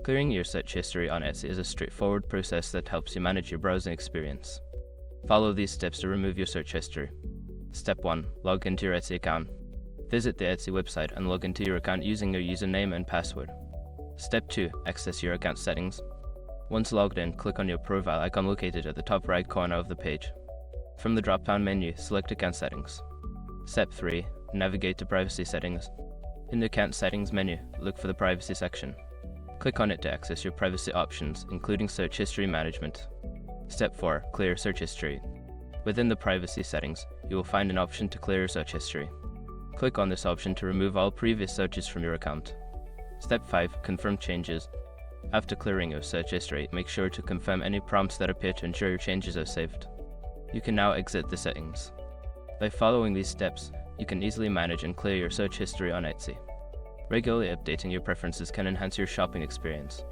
Clearing your search history on Etsy is a straightforward process that helps you manage your browsing experience. Follow these steps to remove your search history. Step 1. Log into your Etsy account. Visit the Etsy website and log into your account using your username and password. Step 2. Access your account settings. Once logged in, click on your profile icon located at the top right corner of the page. From the drop-down menu, select Account Settings. Step 3. Navigate to Privacy Settings. In the Account Settings menu, look for the Privacy section. Click on it to access your privacy options, including Search History Management. Step 4. Clear Search History. Within the Privacy settings, you will find an option to clear your search history. Click on this option to remove all previous searches from your account. Step 5. Confirm changes. After clearing your search history, make sure to confirm any prompts that appear to ensure your changes are saved. You can now exit the settings. By following these steps, you can easily manage and clear your search history on Etsy. Regularly updating your preferences can enhance your shopping experience.